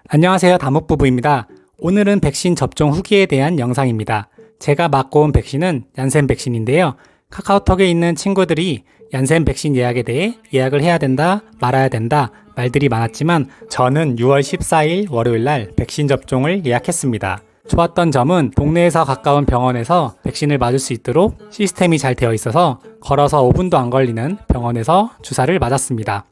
안녕하세요, 다목부부입니다. 오늘은 백신 접종 후기에 대한 영상입니다. 제가 맞고 온 백신은 얀센 백신인데요. 카카오톡에 있는 친구들이 얀센 백신 예약에 대해 예약을 해야 된다, 말아야 된다 말들이 많았지만 저는 6월 14일 월요일날 백신 접종을 예약했습니다. 좋았던 점은 동네에서 가까운 병원에서 백신을 맞을 수 있도록 시스템이 잘 되어 있어서 걸어서 5분도 안 걸리는 병원에서 주사를 맞았습니다.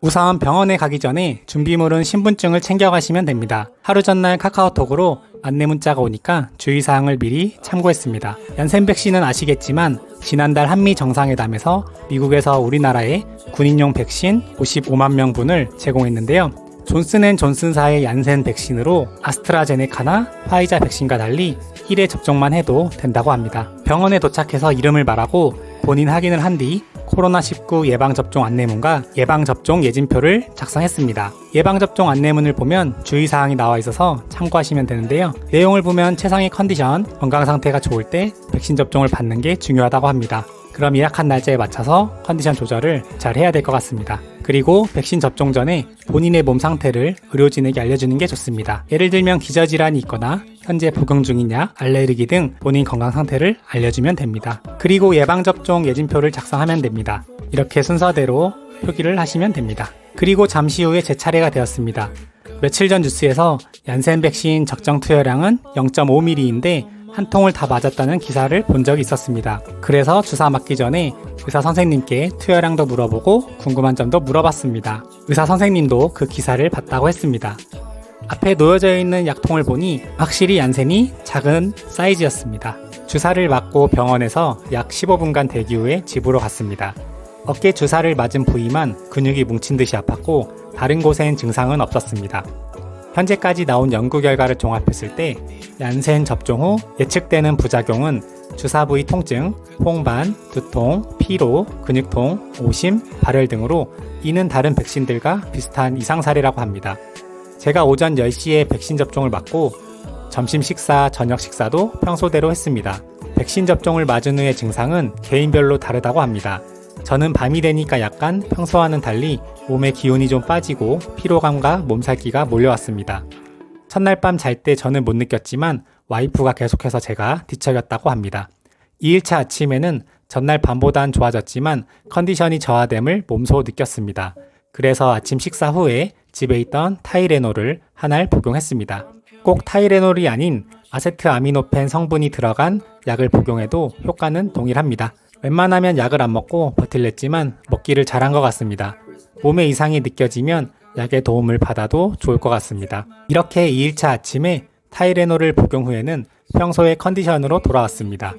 우선 병원에 가기 전에 준비물은 신분증을 챙겨가시면 됩니다. 하루 전날 카카오톡으로 안내 문자가 오니까 주의사항을 미리 참고했습니다. 얀센 백신은 아시겠지만 지난달 한미 정상회담에서 미국에서 우리나라에 군인용 백신 55만 명분을 제공했는데요. 존슨앤존슨사의 얀센 백신으로 아스트라제네카나 화이자 백신과 달리 1회 접종만 해도 된다고 합니다. 병원에 도착해서 이름을 말하고 본인 확인을 한 뒤 코로나19 예방접종 안내문과 예방접종 예진표를 작성했습니다. 예방접종 안내문을 보면 주의사항이 나와 있어서 참고하시면 되는데요. 내용을 보면 최상의 컨디션, 건강 상태가 좋을 때 백신 접종을 받는 게 중요하다고 합니다. 그럼 예약한 날짜에 맞춰서 컨디션 조절을 잘 해야 될 것 같습니다. 그리고 백신 접종 전에 본인의 몸 상태를 의료진에게 알려주는 게 좋습니다. 예를 들면 기저질환이 있거나 현재 복용 중인 약, 알레르기 등 본인 건강 상태를 알려주면 됩니다. 그리고 예방접종 예진표를 작성하면 됩니다. 이렇게 순서대로 표기를 하시면 됩니다. 그리고 잠시 후에 제 차례가 되었습니다. 며칠 전 뉴스에서 얀센 백신 적정 투여량은 0.5ml인데 한 통을 다 맞았다는 기사를 본 적이 있었습니다. 그래서 주사 맞기 전에 의사 선생님께 투여량도 물어보고 궁금한 점도 물어봤습니다. 의사 선생님도 그 기사를 봤다고 했습니다. 앞에 놓여져 있는 약통을 보니 확실히 얀센이 작은 사이즈였습니다. 주사를 맞고 병원에서 약 15분간 대기 후에 집으로 갔습니다. 어깨 주사를 맞은 부위만 근육이 뭉친 듯이 아팠고 다른 곳엔 증상은 없었습니다. 현재까지 나온 연구 결과를 종합했을 때 얀센 접종 후 예측되는 부작용은 주사 부위 통증, 홍반, 두통, 피로, 근육통, 오심, 발열 등으로 이는 다른 백신들과 비슷한 이상 사례라고 합니다. 제가 오전 10시에 백신 접종을 맞고 점심 식사, 저녁 식사도 평소대로 했습니다. 백신 접종을 맞은 후의 증상은 개인별로 다르다고 합니다. 저는 밤이 되니까 약간 평소와는 달리 몸의 기운이 좀 빠지고 피로감과 몸살기가 몰려왔습니다. 첫날 밤 잘 때 저는 못 느꼈지만 와이프가 계속해서 제가 뒤척였다고 합니다. 2일차 아침에는 전날 밤보단 좋아졌지만 컨디션이 저하됨을 몸소 느꼈습니다. 그래서 아침 식사 후에 집에 있던 타이레놀을 한 알 복용했습니다. 꼭 타이레놀이 아닌 아세트아미노펜 성분이 들어간 약을 복용해도 효과는 동일합니다. 웬만하면 약을 안 먹고 버틸랬지만 먹기를 잘한 것 같습니다. 몸에 이상이 느껴지면 약의 도움을 받아도 좋을 것 같습니다. 이렇게 2일차 아침에 타이레놀을 복용 후에는 평소의 컨디션으로 돌아왔습니다.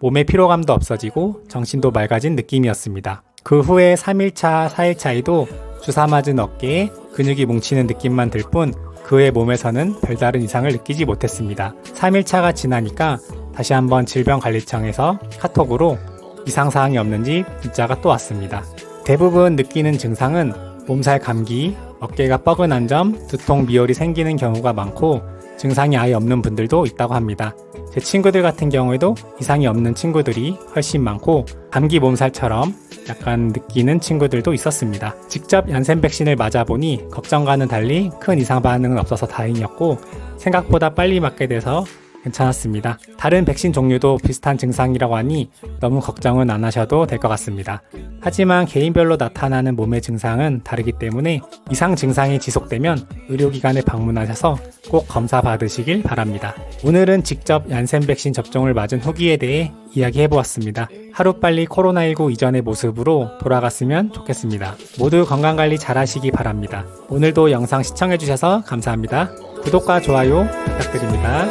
몸의 피로감도 없어지고 정신도 맑아진 느낌이었습니다. 그 후에 3일차, 4일차에도 주사 맞은 어깨에 근육이 뭉치는 느낌만 들 뿐 그의 몸에서는 별다른 이상을 느끼지 못했습니다. 3일차가 지나니까 다시 한번 질병관리청에서 카톡으로 이상사항이 없는지 문자가 또 왔습니다. 대부분 느끼는 증상은 몸살 감기, 어깨가 뻐근한 점, 두통, 미열이 생기는 경우가 많고 증상이 아예 없는 분들도 있다고 합니다. 제 친구들 같은 경우에도 이상이 없는 친구들이 훨씬 많고 감기 몸살처럼 약간 느끼는 친구들도 있었습니다. 직접 얀센 백신을 맞아보니 걱정과는 달리 큰 이상 반응은 없어서 다행이었고 생각보다 빨리 맞게 돼서 괜찮았습니다. 다른 백신 종류도 비슷한 증상이라고 하니 너무 걱정은 안 하셔도 될 것 같습니다. 하지만 개인별로 나타나는 몸의 증상은 다르기 때문에 이상 증상이 지속되면 의료기관에 방문하셔서 꼭 검사 받으시길 바랍니다. 오늘은 직접 얀센 백신 접종을 맞은 후기에 대해 이야기해보았습니다. 하루빨리 코로나19 이전의 모습으로 돌아갔으면 좋겠습니다. 모두 건강관리 잘 하시기 바랍니다. 오늘도 영상 시청해주셔서 감사합니다. 구독과 좋아요 부탁드립니다.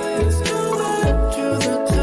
to the